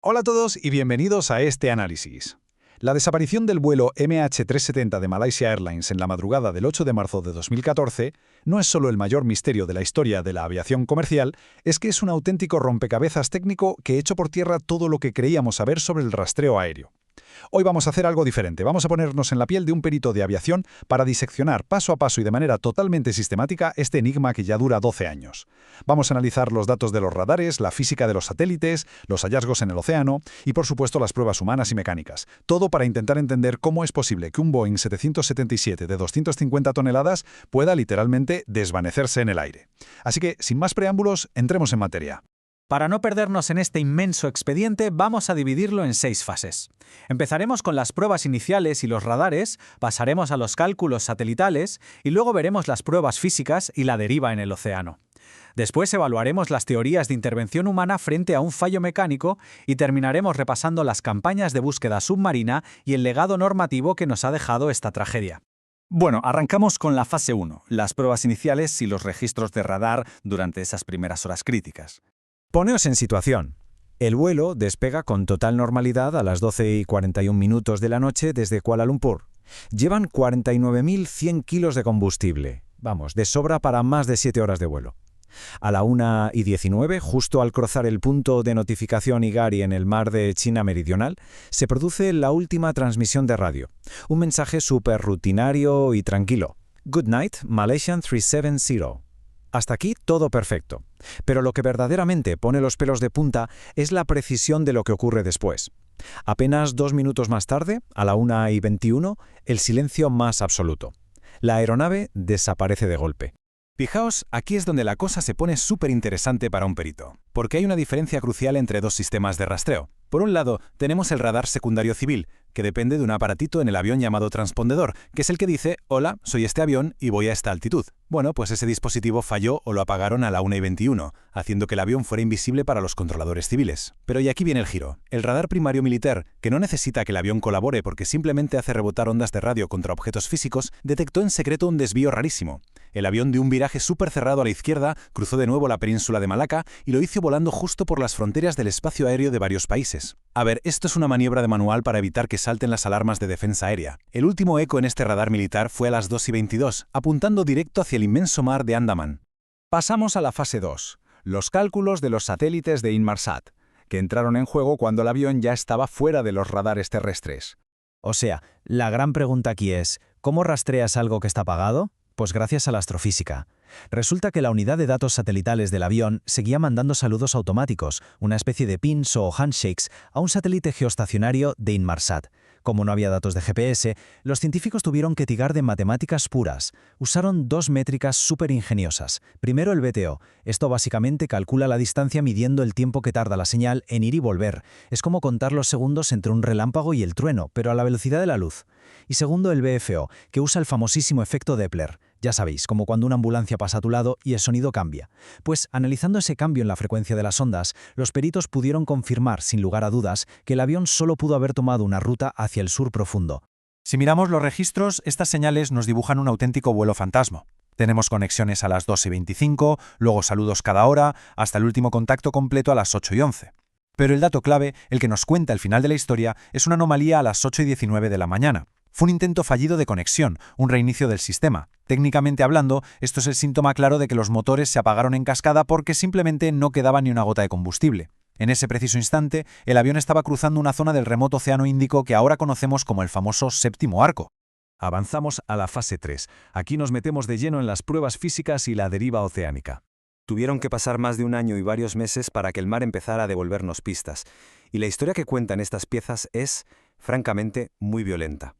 Hola a todos y bienvenidos a este análisis. La desaparición del vuelo MH370 de Malaysia Airlines en la madrugada del 8 de marzo de 2014 no es solo el mayor misterio de la historia de la aviación comercial, es que es un auténtico rompecabezas técnico que echó por tierra todo lo que creíamos saber sobre el rastreo aéreo. Hoy vamos a hacer algo diferente, vamos a ponernos en la piel de un perito de aviación para diseccionar paso a paso y de manera totalmente sistemática este enigma que ya dura 12 años. Vamos a analizar los datos de los radares, la física de los satélites, los hallazgos en el océano y por supuesto las pruebas humanas y mecánicas. Todo para intentar entender cómo es posible que un Boeing 777 de 250 toneladas pueda literalmente desvanecerse en el aire. Así que, sin más preámbulos, entremos en materia. Para no perdernos en este inmenso expediente, vamos a dividirlo en 6 fases. Empezaremos con las pruebas iniciales y los radares, pasaremos a los cálculos satelitales y luego veremos las pruebas físicas y la deriva en el océano. Después evaluaremos las teorías de intervención humana frente a un fallo mecánico y terminaremos repasando las campañas de búsqueda submarina y el legado normativo que nos ha dejado esta tragedia. Bueno, arrancamos con la fase 1, las pruebas iniciales y los registros de radar durante esas primeras horas críticas. Poneos en situación. El vuelo despega con total normalidad a las 12:41 de la noche desde Kuala Lumpur. Llevan 49.100 kilos de combustible. Vamos, de sobra para más de 7 horas de vuelo. A la 1:19, justo al cruzar el punto de notificación Igari en el mar de China Meridional, se produce la última transmisión de radio. Un mensaje súper rutinario y tranquilo. Good night, Malaysian 370. Hasta aquí todo perfecto. Pero lo que verdaderamente pone los pelos de punta es la precisión de lo que ocurre después. Apenas 2 minutos más tarde, a la 1:21, el silencio más absoluto. La aeronave desaparece de golpe. Fijaos, aquí es donde la cosa se pone súper interesante para un perito, porque hay una diferencia crucial entre dos sistemas de rastreo. Por un lado, tenemos el radar secundario civil, que depende de un aparatito en el avión llamado transpondedor, que es el que dice, hola, soy este avión y voy a esta altitud. Bueno, pues ese dispositivo falló o lo apagaron a la 1:21, haciendo que el avión fuera invisible para los controladores civiles. Pero y aquí viene el giro. El radar primario militar, que no necesita que el avión colabore porque simplemente hace rebotar ondas de radio contra objetos físicos, detectó en secreto un desvío rarísimo. El avión dio un viraje súper cerrado a la izquierda, cruzó de nuevo la península de Malaca y lo hizo volando justo por las fronteras del espacio aéreo de varios países. A ver, esto es una maniobra de manual para evitar que salten las alarmas de defensa aérea. El último eco en este radar militar fue a las 2:22, apuntando directo hacia el inmenso mar de Andaman. Pasamos a la fase 2, los cálculos de los satélites de Inmarsat, que entraron en juego cuando el avión ya estaba fuera de los radares terrestres. O sea, la gran pregunta aquí es, ¿cómo rastreas algo que está apagado? Pues gracias a la astrofísica. Resulta que la unidad de datos satelitales del avión seguía mandando saludos automáticos, una especie de pins o handshakes, a un satélite geoestacionario de Inmarsat. Como no había datos de GPS, los científicos tuvieron que tirar de matemáticas puras. Usaron 2 métricas súper ingeniosas. Primero el BTO. Esto básicamente calcula la distancia midiendo el tiempo que tarda la señal en ir y volver. Es como contar los segundos entre un relámpago y el trueno, pero a la velocidad de la luz. Y segundo el BFO, que usa el famosísimo efecto Doppler. Ya sabéis, como cuando una ambulancia pasa a tu lado y el sonido cambia. Pues, analizando ese cambio en la frecuencia de las ondas, los peritos pudieron confirmar, sin lugar a dudas, que el avión solo pudo haber tomado una ruta hacia el sur profundo. Si miramos los registros, estas señales nos dibujan un auténtico vuelo fantasma. Tenemos conexiones a las 2:25, luego saludos cada hora, hasta el último contacto completo a las 8:11. Pero el dato clave, el que nos cuenta el final de la historia, es una anomalía a las 8:19 de la mañana. Fue un intento fallido de conexión, un reinicio del sistema. Técnicamente hablando, esto es el síntoma claro de que los motores se apagaron en cascada porque simplemente no quedaba ni una gota de combustible. En ese preciso instante, el avión estaba cruzando una zona del remoto Océano Índico que ahora conocemos como el famoso séptimo arco. Avanzamos a la fase 3. Aquí nos metemos de lleno en las pruebas físicas y la deriva oceánica. Tuvieron que pasar más de un año y varios meses para que el mar empezara a devolvernos pistas. Y la historia que cuentan estas piezas es, francamente, muy violenta.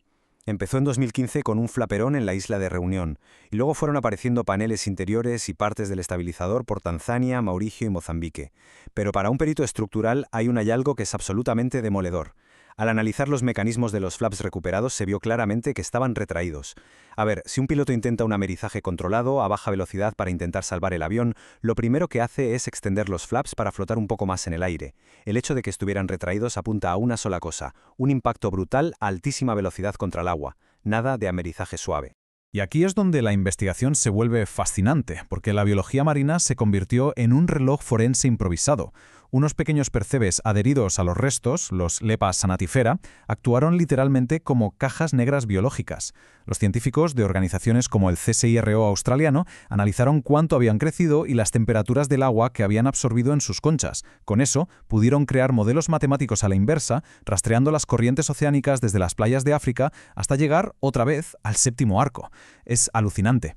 Empezó en 2015 con un flaperón en la isla de Reunión, y luego fueron apareciendo paneles interiores y partes del estabilizador por Tanzania, Mauricio y Mozambique. Pero para un perito estructural hay un hallazgo que es absolutamente demoledor. Al analizar los mecanismos de los flaps recuperados se vio claramente que estaban retraídos. A ver, si un piloto intenta un amerizaje controlado a baja velocidad para intentar salvar el avión, lo primero que hace es extender los flaps para flotar un poco más en el aire. El hecho de que estuvieran retraídos apunta a una sola cosa, un impacto brutal a altísima velocidad contra el agua. Nada de amerizaje suave. Y aquí es donde la investigación se vuelve fascinante, porque la biología marina se convirtió en un reloj forense improvisado, Unos pequeños percebes adheridos a los restos, los Lepa sanatifera, actuaron literalmente como cajas negras biológicas. Los científicos de organizaciones como el CSIRO australiano analizaron cuánto habían crecido y las temperaturas del agua que habían absorbido en sus conchas. Con eso, pudieron crear modelos matemáticos a la inversa, rastreando las corrientes oceánicas desde las playas de África hasta llegar, otra vez, al séptimo arco. Es alucinante.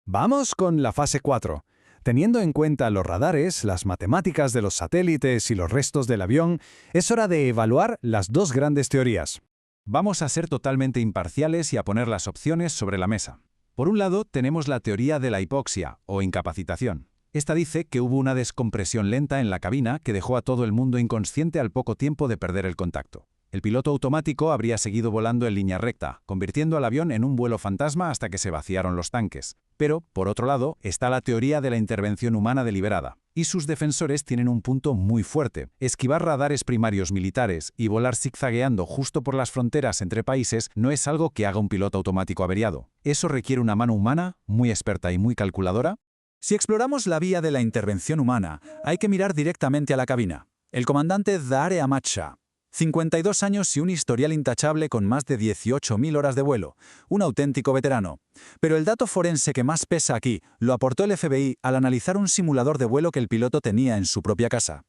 Vamos con la fase 4. Teniendo en cuenta los radares, las matemáticas de los satélites y los restos del avión, es hora de evaluar las dos grandes teorías. Vamos a ser totalmente imparciales y a poner las opciones sobre la mesa. Por un lado, tenemos la teoría de la hipoxia, o incapacitación. Esta dice que hubo una descompresión lenta en la cabina que dejó a todo el mundo inconsciente al poco tiempo de perder el contacto. El piloto automático habría seguido volando en línea recta, convirtiendo al avión en un vuelo fantasma hasta que se vaciaron los tanques. Pero, por otro lado, está la teoría de la intervención humana deliberada. Y sus defensores tienen un punto muy fuerte. Esquivar radares primarios militares y volar zigzagueando justo por las fronteras entre países no es algo que haga un piloto automático averiado. Eso requiere una mano humana, muy experta y muy calculadora. Si exploramos la vía de la intervención humana, hay que mirar directamente a la cabina. El comandante Dare Amat-Shah. 52 años y un historial intachable con más de 18.000 horas de vuelo. Un auténtico veterano. Pero el dato forense que más pesa aquí lo aportó el FBI al analizar un simulador de vuelo que el piloto tenía en su propia casa.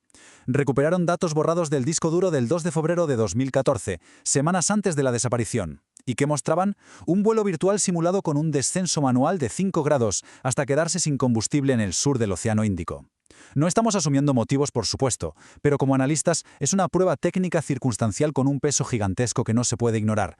Recuperaron datos borrados del disco duro del 2 de febrero de 2014, semanas antes de la desaparición. ¿Y qué mostraban? Un vuelo virtual simulado con un descenso manual de 5 grados hasta quedarse sin combustible en el sur del Océano Índico. No estamos asumiendo motivos, por supuesto, pero como analistas es una prueba técnica circunstancial con un peso gigantesco que no se puede ignorar.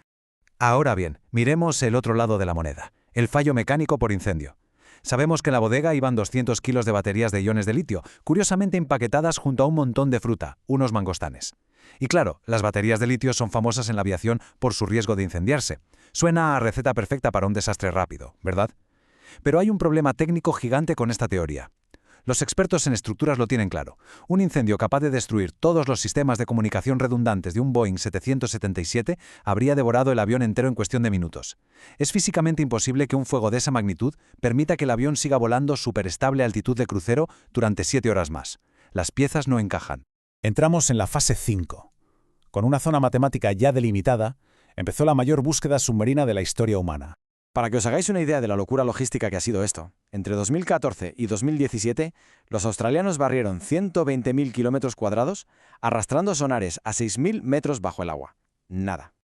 Ahora bien, miremos el otro lado de la moneda, el fallo mecánico por incendio. Sabemos que en la bodega iban 200 kilos de baterías de iones de litio, curiosamente empaquetadas junto a un montón de fruta, unos mangostanes. Y claro, las baterías de litio son famosas en la aviación por su riesgo de incendiarse. Suena a receta perfecta para un desastre rápido, ¿verdad? Pero hay un problema técnico gigante con esta teoría. Los expertos en estructuras lo tienen claro. Un incendio capaz de destruir todos los sistemas de comunicación redundantes de un Boeing 777 habría devorado el avión entero en cuestión de minutos. Es físicamente imposible que un fuego de esa magnitud permita que el avión siga volando superestable a altitud de crucero durante 7 horas más. Las piezas no encajan. Entramos en la fase 5. Con una zona matemática ya delimitada, empezó la mayor búsqueda submarina de la historia humana. Para que os hagáis una idea de la locura logística que ha sido esto, entre 2014 y 2017, los australianos barrieron 120.000 kilómetros cuadrados arrastrando sonares a 6.000 metros bajo el agua. Nada.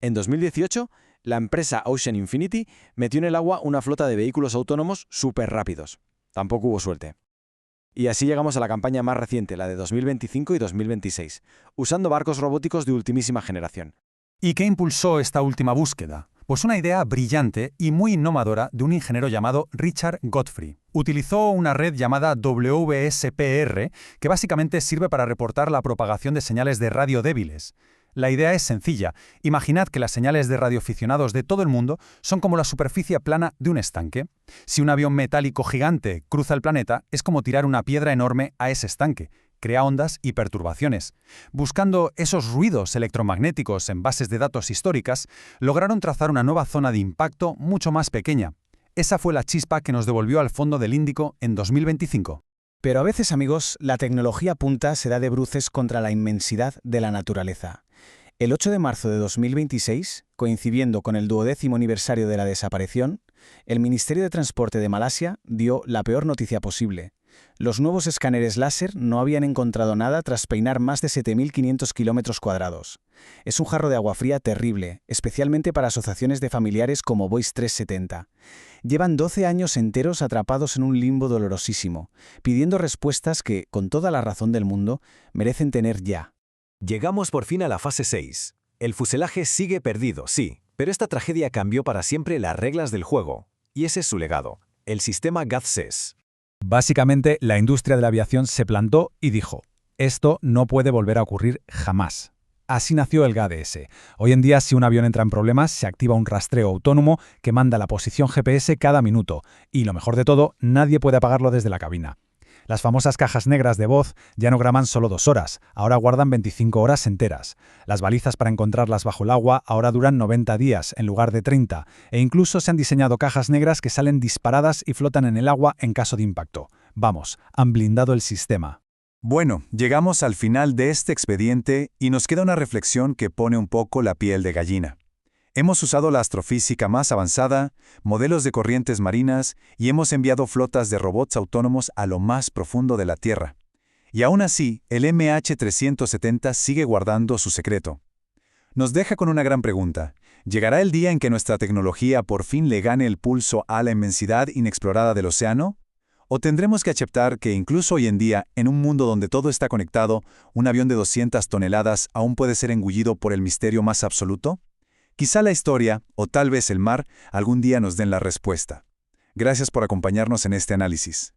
En 2018, la empresa Ocean Infinity metió en el agua una flota de vehículos autónomos súper rápidos. Tampoco hubo suerte. Y así llegamos a la campaña más reciente, la de 2025 y 2026, usando barcos robóticos de ultimísima generación. ¿Y qué impulsó esta última búsqueda? Pues una idea brillante y muy innovadora de un ingeniero llamado Richard Godfrey. Utilizó una red llamada WSPR, que básicamente sirve para reportar la propagación de señales de radio débiles. La idea es sencilla. Imaginad que las señales de radioaficionados de todo el mundo son como la superficie plana de un estanque. Si un avión metálico gigante cruza el planeta, es como tirar una piedra enorme a ese estanque. Crea ondas y perturbaciones. Buscando esos ruidos electromagnéticos en bases de datos históricas, lograron trazar una nueva zona de impacto mucho más pequeña. Esa fue la chispa que nos devolvió al fondo del Índico en 2025. Pero a veces, amigos, la tecnología punta se da de bruces contra la inmensidad de la naturaleza. El 8 de marzo de 2026, coincidiendo con el 12º aniversario de la desaparición, el Ministerio de Transporte de Malasia dio la peor noticia posible. Los nuevos escáneres láser no habían encontrado nada tras peinar más de 7.500 kilómetros cuadrados. Es un jarro de agua fría terrible, especialmente para asociaciones de familiares como Voice 370. Llevan 12 años enteros atrapados en un limbo dolorosísimo, pidiendo respuestas que, con toda la razón del mundo, merecen tener ya. Llegamos por fin a la fase 6. El fuselaje sigue perdido, sí, pero esta tragedia cambió para siempre las reglas del juego. Y ese es su legado, el sistema GATSES. Básicamente, la industria de la aviación se plantó y dijo, esto no puede volver a ocurrir jamás. Así nació el GADS. Hoy en día, si un avión entra en problemas, se activa un rastreo autónomo que manda la posición GPS cada minuto. Y lo mejor de todo, nadie puede apagarlo desde la cabina. Las famosas cajas negras de voz ya no graban solo 2 horas, ahora guardan 25 horas enteras. Las balizas para encontrarlas bajo el agua ahora duran 90 días en lugar de 30, e incluso se han diseñado cajas negras que salen disparadas y flotan en el agua en caso de impacto. Vamos, han blindado el sistema. Bueno, llegamos al final de este expediente y nos queda una reflexión que pone un poco la piel de gallina. Hemos usado la astrofísica más avanzada, modelos de corrientes marinas y hemos enviado flotas de robots autónomos a lo más profundo de la Tierra. Y aún así, el MH370 sigue guardando su secreto. Nos deja con una gran pregunta. ¿Llegará el día en que nuestra tecnología por fin le gane el pulso a la inmensidad inexplorada del océano? ¿O tendremos que aceptar que incluso hoy en día, en un mundo donde todo está conectado, un avión de 200 toneladas aún puede ser engullido por el misterio más absoluto? Quizá la historia, o tal vez el mar, algún día nos den la respuesta. Gracias por acompañarnos en este análisis.